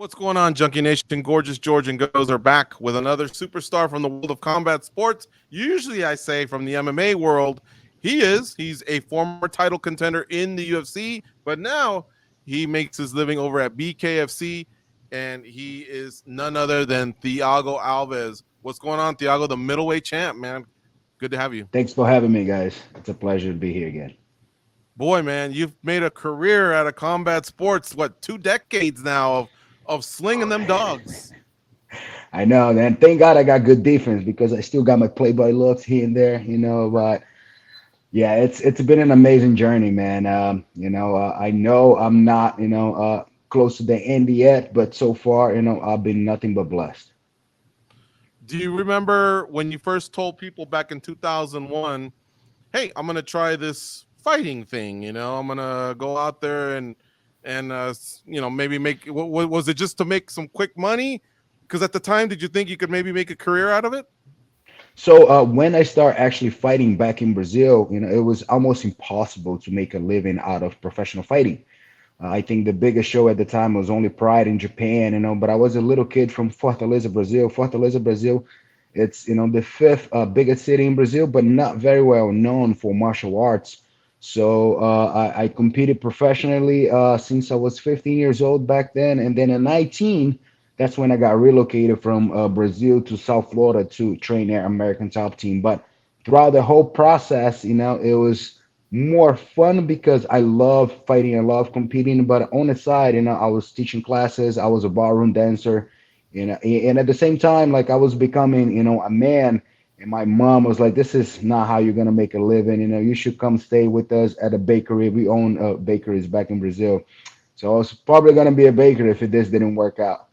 What's going on, Junkie Nation? Gorgeous George and Goes are back with another superstar from the world of combat sports. Usually I say from the MMA world. He's a former title contender in the UFC, but now he makes his living over at BKFC, and he is none other than Thiago Alves. What's going on, Thiago? The middleweight champ, man. Good to have you. Thanks for having me, guys. It's a pleasure to be here again. Boy, man, you've made a career out of combat sports, 2 decades now of slinging them dogs. I know, man. Thank God I got good defense because I still got my playboy looks here and there. But yeah, it's been an amazing journey, man. I know I'm not, close to the end yet, but so far, I've been nothing but blessed. Do you remember when you first told people back in 2001, hey, I'm going to try this fighting thing, I'm going to go out there and maybe make, what was it, just to make some quick money? Because at the time, did you think you could maybe make a career out of it? So when I started actually fighting back in Brazil, it was almost impossible to make a living out of professional fighting. I think the biggest show at the time was only Pride in Japan, but I was a little kid from Fortaleza, Brazil. Fortaleza, Brazil, it's, the fifth biggest city in Brazil, but not very well known for martial arts. So I competed professionally since I was 15 years old back then. And then at 19, that's when I got relocated from Brazil to South Florida to train at American Top Team. But throughout the whole process, it was more fun because I love fighting, I love competing. But on the side, I was teaching classes, I was a ballroom dancer, and at the same time, like I was becoming, a man. And my mom was like, "This is not how you're gonna make a living. You should come stay with us at a bakery. We own bakeries back in Brazil." So I was probably gonna be a baker if this didn't work out.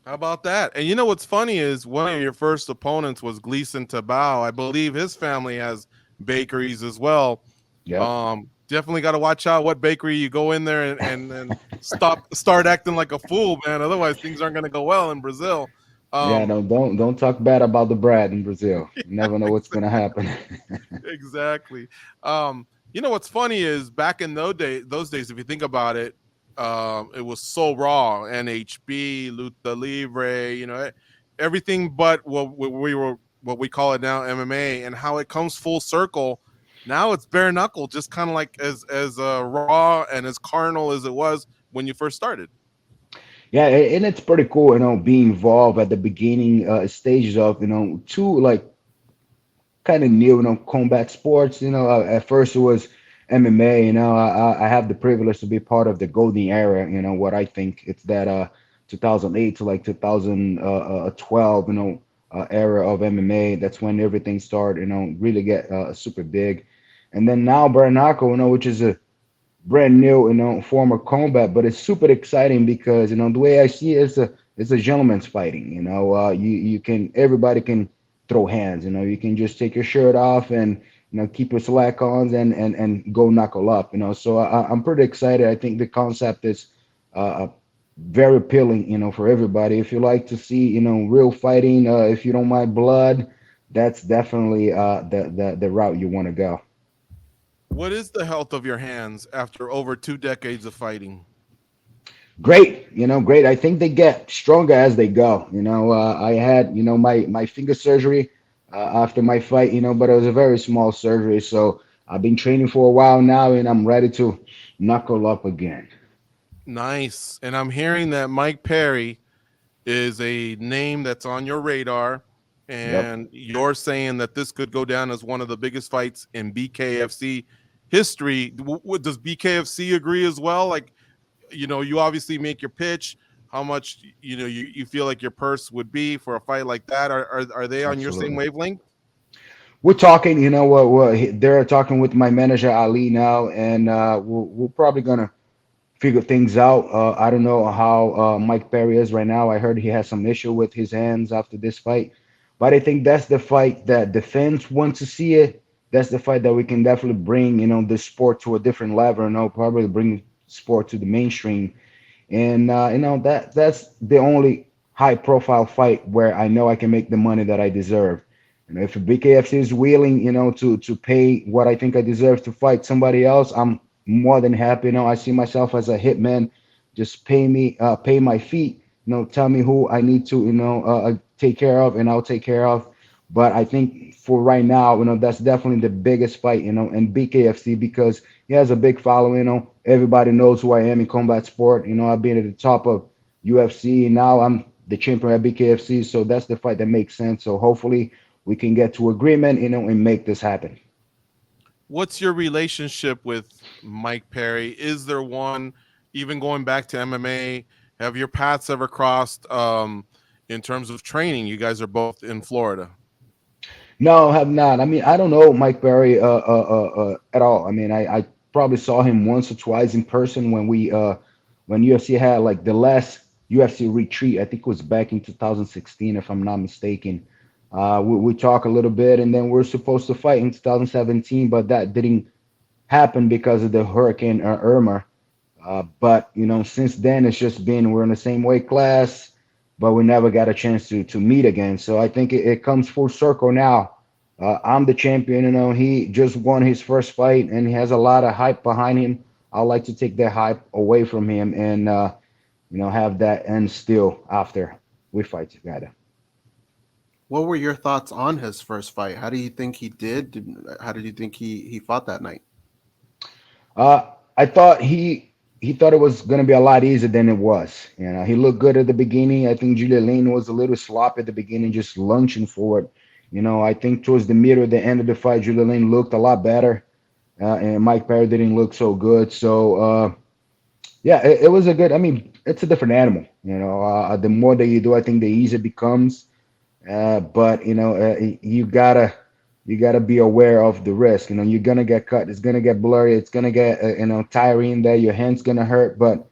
How about that? And what's funny is one of your first opponents was Gleason Tabao. I believe his family has bakeries as well. Yep. Definitely got to watch out what bakery you go in there and start acting like a fool, man. Otherwise, things aren't going to go well in Brazil. Yeah, no, don't talk bad about the bread in Brazil. You never know what's gonna happen. Exactly. What's funny is back in those days, if you think about it, it was so raw. NHB, Luta Libre, everything but what we call it now, MMA, and how it comes full circle. Now it's bare knuckle, just kind of like as raw and as carnal as it was when you first started. Yeah, and it's pretty cool, being involved at the beginning stages of, two like kind of new, combat sports. At first it was MMA. I have the privilege to be part of the golden era. What I think it's that 2008 to like 2012, era of MMA. That's when everything started, really get super big. And then now Barnacle, which is a brand new, form of combat, but it's super exciting because, the way I see it, it's a gentleman's fighting. You can everybody can throw hands. You can just take your shirt off and keep your slack ons and go knuckle up. So I'm pretty excited. I think the concept is very appealing. For everybody. If you like to see real fighting, if you don't mind blood, that's definitely the route you want to go. What is the health of your hands after over 2 decades of fighting? Great, great. I think they get stronger as they go. I had, my finger surgery after my fight, but it was a very small surgery. So I've been training for a while now, and I'm ready to knuckle up again. Nice. And I'm hearing that Mike Perry is a name that's on your radar, Yep. and you're saying that this could go down as one of the biggest fights in BKFC history. Does BKFC agree as well? Like, you obviously make your pitch, how much you feel like your purse would be for a fight like that. Are they on your same Absolutely. wavelength? We're talking, they're talking with my manager Ali now, and we're probably gonna figure things out. I don't know how Mike Perry is right now. I heard he has some issue with his hands after this fight, but I think that's the fight that the fans want to see it. That's the fight that we can definitely bring, the sport to a different level. Probably bring sport to the mainstream, and that's the only high profile fight where I know I can make the money that I deserve. If BKFC is willing, to pay what I think I deserve to fight somebody else, I'm more than happy. I see myself as a hitman, Just pay my fee. Tell me who I need to, take care of, and I'll take care of. But I think for right now, that's definitely the biggest fight, in BKFC because he has a big following. Everybody knows who I am in combat sport. I've been at the top of UFC. Now I'm the champion at BKFC, so that's the fight that makes sense. So hopefully we can get to agreement, and make this happen. What's your relationship with Mike Perry? Is there one, even going back to MMA? Have your paths ever crossed in terms of training? You guys are both in Florida. No, have not. I mean, I don't know Mike Berry at all. I mean, I probably saw him once or twice in person when UFC had like the last UFC retreat. I think it was back in 2016, if I'm not mistaken. We talk a little bit, and then we're supposed to fight in 2017, but that didn't happen because of the Hurricane Irma. But since then it's just been we're in the same weight class, but we never got a chance to meet again. So I think it comes full circle now. I'm the champion. He just won his first fight, and he has a lot of hype behind him. I like to take that hype away from him and have that end still after we fight together. What were your thoughts on his first fight? How do you think he did? How did you think he fought that night? I thought he thought it was going to be a lot easier than it was. He looked good at the beginning. I think Julia Lane was a little sloppy at the beginning, just lunging forward. I think towards the middle, the end of the fight, Julia Lane looked a lot better, and Mike Perry didn't look so good. So, yeah, it was a good. I mean, it's a different animal. The more that you do, I think the easier it becomes. But you gotta be aware of the risk. You're gonna get cut. It's gonna get blurry. It's gonna get tiring. There, your hand's gonna hurt. But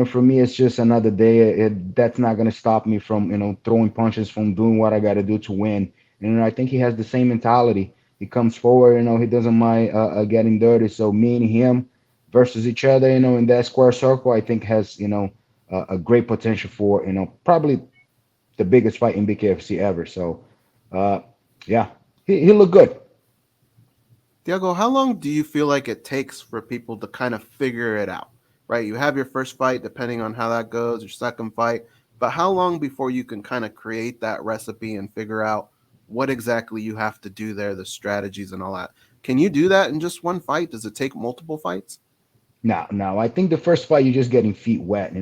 for me, it's just another day. That's not gonna stop me from throwing punches, from doing what I gotta do to win. And I think he has the same mentality. He comes forward. He doesn't mind getting dirty. So me and him versus each other, in that square circle, I think has a great potential for probably the biggest fight in BKFC ever. So, yeah, he looked good. Thiago, how long do you feel like it takes for people to kind of figure it out? Right, you have your first fight, depending on how that goes, your second fight, but how long before you can kind of create that recipe and figure out what exactly you have to do there, the strategies and all that? Can you do that in just one fight? Does it take multiple fights? No. I think the first fight you're just getting feet wet.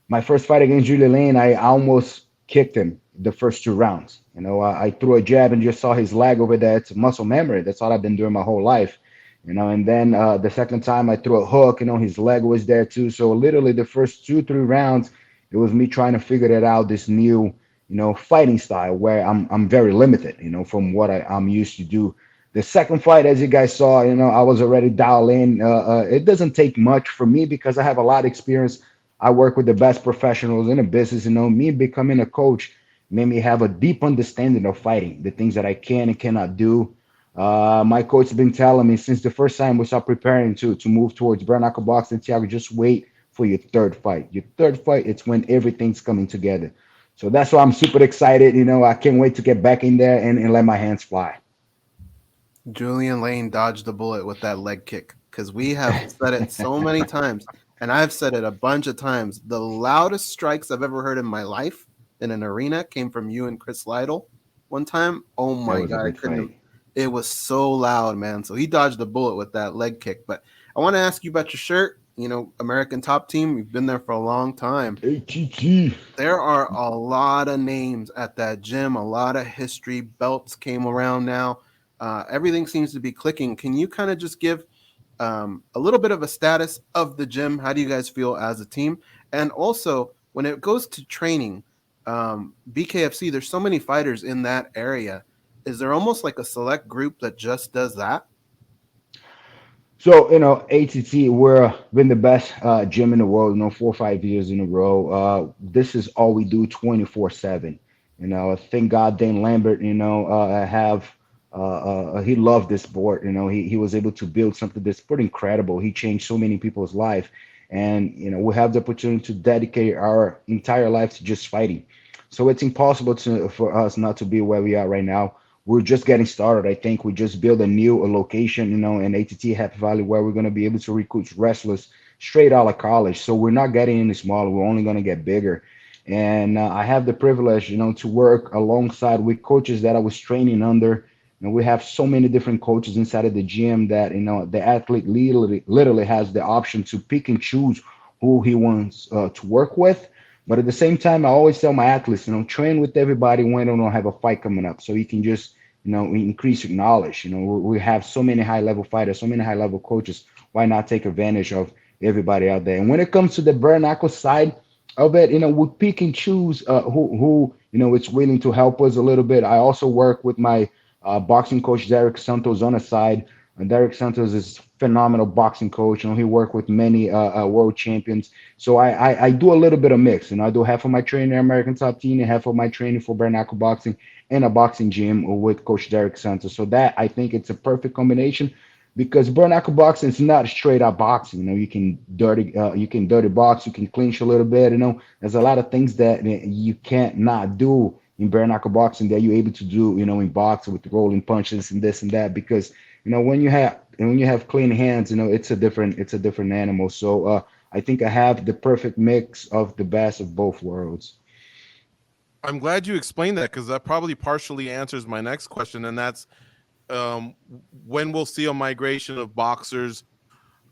My first fight against Julia Lane, I almost kicked him the first 2 rounds. I threw a jab and just saw his leg over there. It's muscle memory. That's all I've been doing my whole life. And then the second time I threw a hook, his leg was there too. So literally the first 2-3 rounds, it was me trying to figure it out, this new, fighting style where I'm very limited, from what I'm used to do. The second fight, as you guys saw, I was already dialed in. It doesn't take much for me because I have a lot of experience. I work with the best professionals in the business. Me becoming a coach made me have a deep understanding of fighting, the things that I can and cannot do. My coach has been telling me since the first time we start preparing to move towards bare knuckle boxing, Thiago, just wait for your third fight. Your third fight, it's when everything's coming together. So that's why I'm super excited. I can't wait to get back in there and let my hands fly. Julian Lane dodged the bullet with that leg kick, because we have said it so many times, and I've said it a bunch of times. The loudest strikes I've ever heard in my life in an arena came from you and Chris Lytle one time. Oh my God, I couldn't. It was so loud, man. So he dodged the bullet with that leg kick. But I want to ask you about your shirt. American Top Team, you've been there for a long time. ATT. There are a lot of names at that gym, a lot of history. Belts came around now. Everything seems to be clicking. Can you kind of just give a little bit of a status of the gym? How do you guys feel as a team? And also, when it goes to training, BKFC, there's so many fighters in that area. Is there almost like a select group that just does that? So, ATT, we're been the best gym in the world, 4 or 5 years in a row. This is all we do 24/7. Thank God Dan Lambert, he loved this sport. He was able to build something that's pretty incredible. He changed so many people's life. And, we have the opportunity to dedicate our entire life to just fighting. So it's impossible for us not to be where we are right now. We're just getting started. I think we just built a location, in ATT Happy Valley where we're going to be able to recruit wrestlers straight out of college. So we're not getting any smaller. We're only going to get bigger. And I have the privilege, to work alongside with coaches that I was training under. We have so many different coaches inside of the gym that, the athlete literally has the option to pick and choose who he wants to work with. But at the same time, I always tell my athletes, train with everybody when they don't have a fight coming up, so you can just, increase your knowledge. We have so many high level fighters, so many high level coaches. Why not take advantage of everybody out there? And when it comes to the bare knuckle side of it, we pick and choose who it's willing to help us a little bit. I also work with my boxing coach Derek Santos on the side. And Derek Santos is a phenomenal boxing coach. He worked with many world champions. So I do a little bit of mix. I do half of my training in American Top Team and half of my training for bare knuckle boxing in a boxing gym with Coach Derek Santos. So that, I think, it's a perfect combination, because bare knuckle boxing is not straight up boxing. You can dirty box, you can clinch a little bit. There's a lot of things that you can't not do in bare knuckle boxing that you're able to do, in boxing with rolling punches and this and that. Because when you have clean hands, it's a different animal. So I think I have the perfect mix of the best of both worlds. I'm glad you explained that, because that probably partially answers my next question, and that's when we'll see a migration of boxers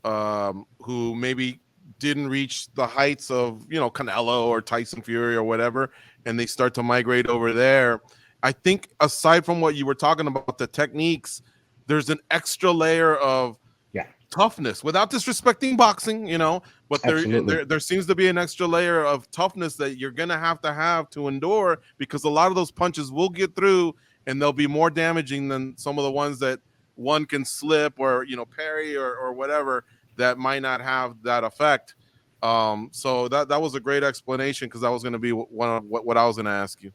who maybe didn't reach the heights of Canelo or Tyson Fury or whatever, and they start to migrate over there. I think aside from what you were talking about, the techniques, there's an extra layer of toughness, without disrespecting boxing, but there seems to be an extra layer of toughness that you're gonna have to endure, because a lot of those punches will get through and they'll be more damaging than some of the ones that one can slip or parry or whatever that might not have that effect. So that was a great explanation, because that was going to be one of what I was going to ask you.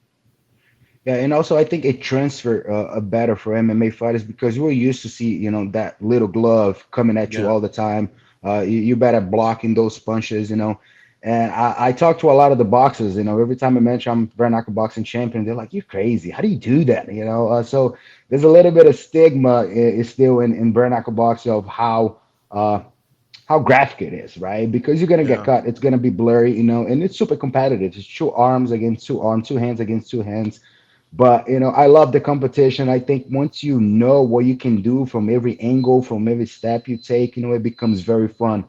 Yeah, and also I think it transfer better for MMA fighters, because we're used to see that little glove coming at you all the time. You better blocking those punches, And I talk to a lot of the boxers, every time I mention I'm bare knuckle boxing champion, they're like, "You're crazy. How do you do that?" So there's a little bit of stigma is still in bare knuckle boxing of how graphic it is, right? Because you're gonna get cut, it's gonna be blurry, and it's super competitive. It's two arms against two arms, two hands against two hands. But I love the competition. I think once you know what you can do from every angle, from every step you take, it becomes very fun.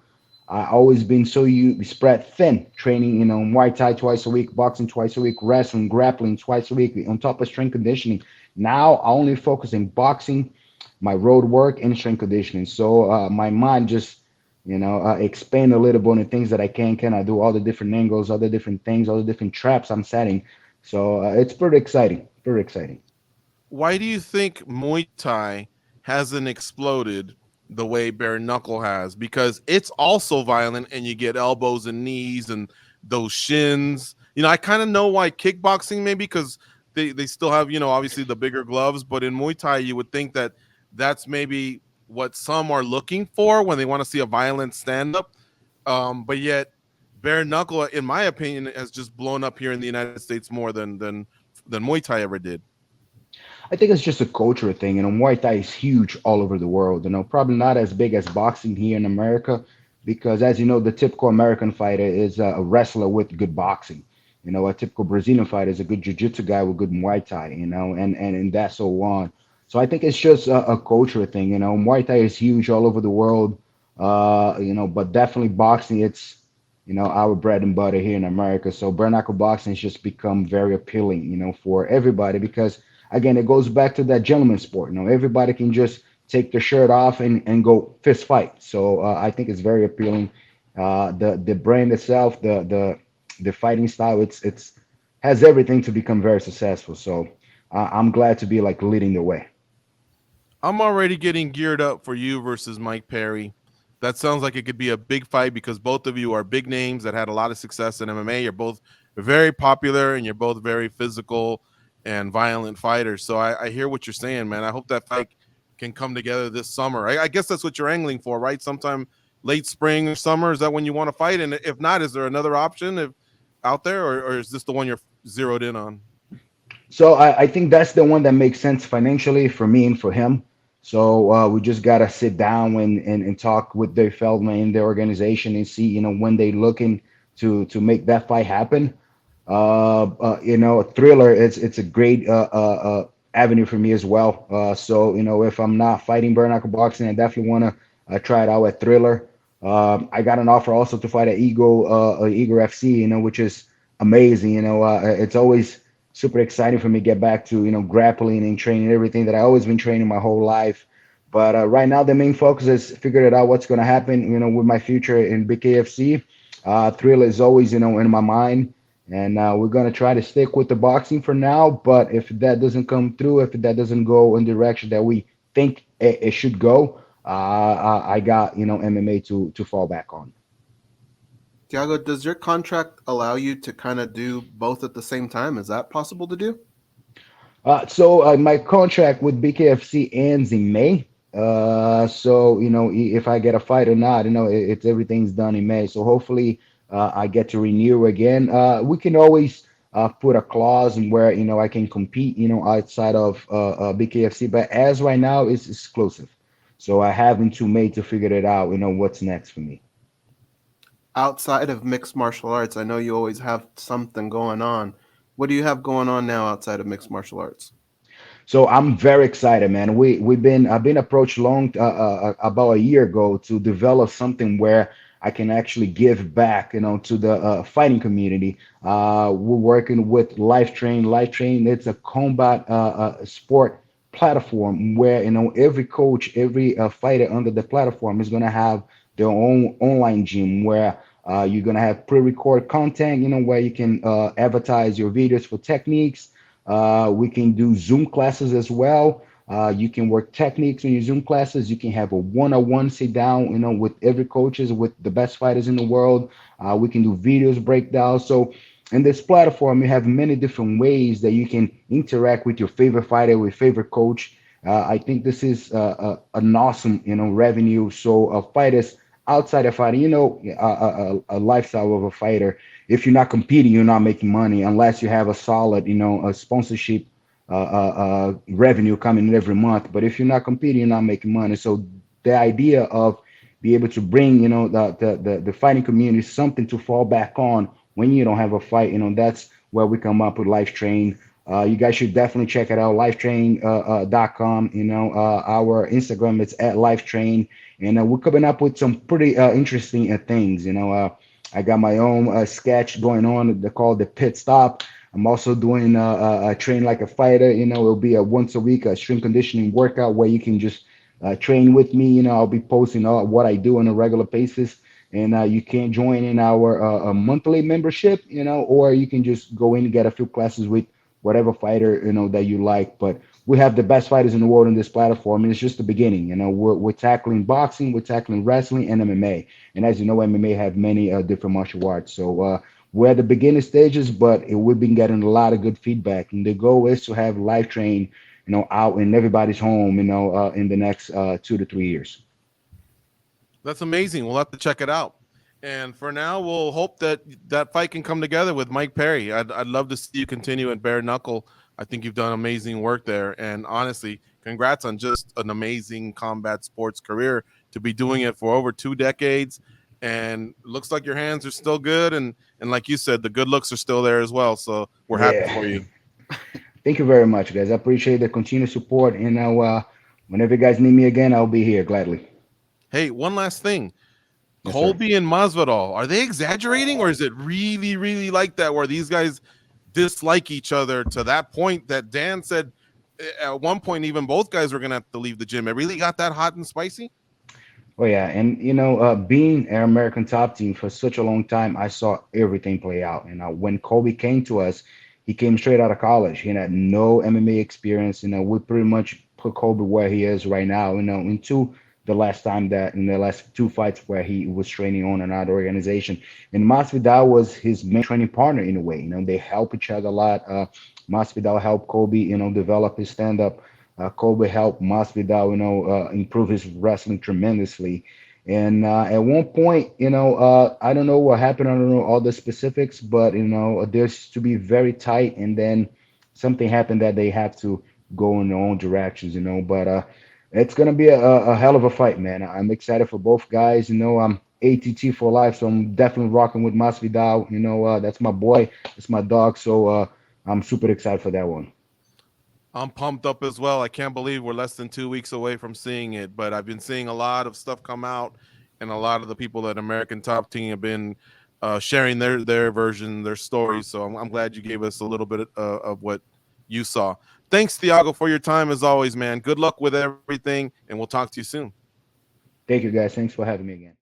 I always been so spread thin, training, Muay Thai twice a week, boxing twice a week, wrestling, grappling twice a week, on top of strength conditioning. Now I only focus in boxing, my road work, and strength conditioning. So my mind just, expand a little bit on the things that I cannot do, all the different angles, all the different things, all the different traps I'm setting. So it's pretty exciting. Very exciting. Why do you think Muay Thai hasn't exploded the way bare knuckle has? Because it's also violent, and you get elbows and knees and those shins. I kind of know why kickboxing, maybe because they still have, obviously the bigger gloves. But in Muay Thai, you would think that that's maybe what some are looking for when they want to see a violent stand-up. But yet bare knuckle, in my opinion, has just blown up here in the United States more than Muay Thai ever did. I think it's just a culture thing. Muay Thai is huge all over the world. Probably not as big as boxing here in America, because as you know, the typical American fighter is a wrestler with good boxing. A typical Brazilian fighter is a good jiu-jitsu guy with good Muay Thai, and that's so on. So I think it's just a culture thing. Muay Thai is huge all over the world. But definitely boxing, it's our bread and butter here in America. So bare knuckle boxing has just become very appealing, for everybody, because again, it goes back to that gentleman sport. Everybody can just take their shirt off and go fist fight. So I think it's very appealing. The brand itself, the fighting style, it's has everything to become very successful. So I'm glad to be leading the way. I'm already getting geared up for you versus Mike Perry. That sounds like it could be a big fight, because both of you are big names that had a lot of success in MMA. You're both very popular, and you're both very physical and violent fighters. So I hear what you're saying, man. I hope that fight can come together this summer. I guess that's what you're angling for, right? Sometime late spring or summer. Is that when you want to fight? And if not, is there another option out there, or is this the one you're zeroed in on? So I think that's the one that makes sense financially for me and for him. So we just gotta sit down and talk with their Feldman in their organization and see, when they looking to make that fight happen. Thriller, it's a great avenue for me as well. So if I'm not fighting bare knuckle boxing, I definitely want to try it out at Thriller. I got an offer also to fight at Eagle FC, which is amazing. It's always super exciting for me to get back to grappling and training everything that I always been training my whole life. But right now, the main focus is figuring out what's going to happen, with my future in BKFC. Thriller is always, in my mind, and we're going to try to stick with the boxing for now. But if that doesn't come through, if that doesn't go in the direction that we think it should go, I got MMA to fall back on. Tiago, does your contract allow you to kind of do both at the same time? Is that possible to do? So my contract with BKFC ends in May. So if I get a fight or not, it's everything's done in May. So hopefully I get to renew again. We can always put a clause in where I can compete outside of BKFC, but as right now it's exclusive. So I have until May to figure it out. What's next for me. Outside of mixed martial arts, I know you always have something going on. What do you have going on now outside of mixed martial arts? So I'm very excited, man. I've been approached about a year ago to develop something where I can actually give back, to the fighting community. We're working with Lifetrain. Lifetrain, it's a combat sport platform where every coach, every fighter under the platform is gonna have their own online gym where you're gonna have pre-record content, where you can advertise your videos for techniques. We can do Zoom classes as well. You can work techniques in your Zoom classes. You can have a one-on-one sit down, with every coaches, with the best fighters in the world. We can do videos breakdown. So in this platform, you have many different ways that you can interact with your favorite fighter, with favorite coach. I think this is an awesome, revenue. So fighters outside of fighting, a lifestyle of a fighter. If you're not competing, you're not making money unless you have a solid, a sponsorship revenue coming in every month. But if you're not competing, you're not making money. So the idea of be able to bring, the fighting community something to fall back on when you don't have a fight, that's where we come up with Lifetrain. You guys should definitely check it out, lifetrain.com. Our Instagram is at Lifetrain, and we're coming up with some pretty interesting things. I got my own sketch going on called the Pit Stop. I'm also doing a train like a fighter. It'll be a once a week strength conditioning workout where you can just train with me. I'll be posting what I do on a regular basis, and you can join in our monthly membership, or you can just go in and get a few classes with whatever fighter that you like. But we have the best fighters in the world on this platform, and it's just the beginning. We're tackling boxing, we're tackling wrestling, and MMA. And as you know, MMA have many different martial arts. So we're at the beginning stages, but we've been getting a lot of good feedback. And the goal is to have Lifetrain, out in everybody's home, in the next 2 to 3 years. That's amazing. We'll have to check it out. And for now, we'll hope that that fight can come together with Mike Perry. I'd love to see you continue at bare knuckle. I think you've done amazing work there. And honestly, congrats on just an amazing combat sports career to be doing it for over 2 decades. And looks like your hands are still good. And like you said, the good looks are still there as well. So we're happy for you. Thank you very much, guys. I appreciate the continued support. And whenever you guys need me again, I'll be here gladly. Hey, one last thing. Yes, Colby and Masvidal, are they exaggerating, or is it really, really like that where these guys dislike each other to that point that Dan said at one point even both guys were going to have to leave the gym? It really got that hot and spicy? Oh yeah, and being an American top team for such a long time, I saw everything play out. And when Colby came to us, he came straight out of college. He had no MMA experience. We pretty much put Colby where he is right now. Into the last time that in the last 2 fights where he was training on another organization, and Masvidal was his main training partner in a way. They help each other a lot. Masvidal helped Colby, develop his stand up. Colby helped Masvidal, improve his wrestling tremendously. And at one point, I don't know what happened. I don't know all the specifics, but there's to be very tight. And then something happened that they have to go in their own directions. But It's gonna be a hell of a fight, man. I'm excited for both guys. You know, I'm ATT for life, so I'm definitely rocking with Masvidal. You know, that's my boy, that's my dog. So I'm super excited for that one. I'm pumped up as well. I can't believe we're less than 2 weeks away from seeing it, but I've been seeing a lot of stuff come out, and a lot of the people at American Top Team have been sharing their version, their stories. So I'm glad you gave us a little bit of what you saw. Thanks, Thiago, for your time as always, man. Good luck with everything, and we'll talk to you soon. Thank you, guys. Thanks for having me again.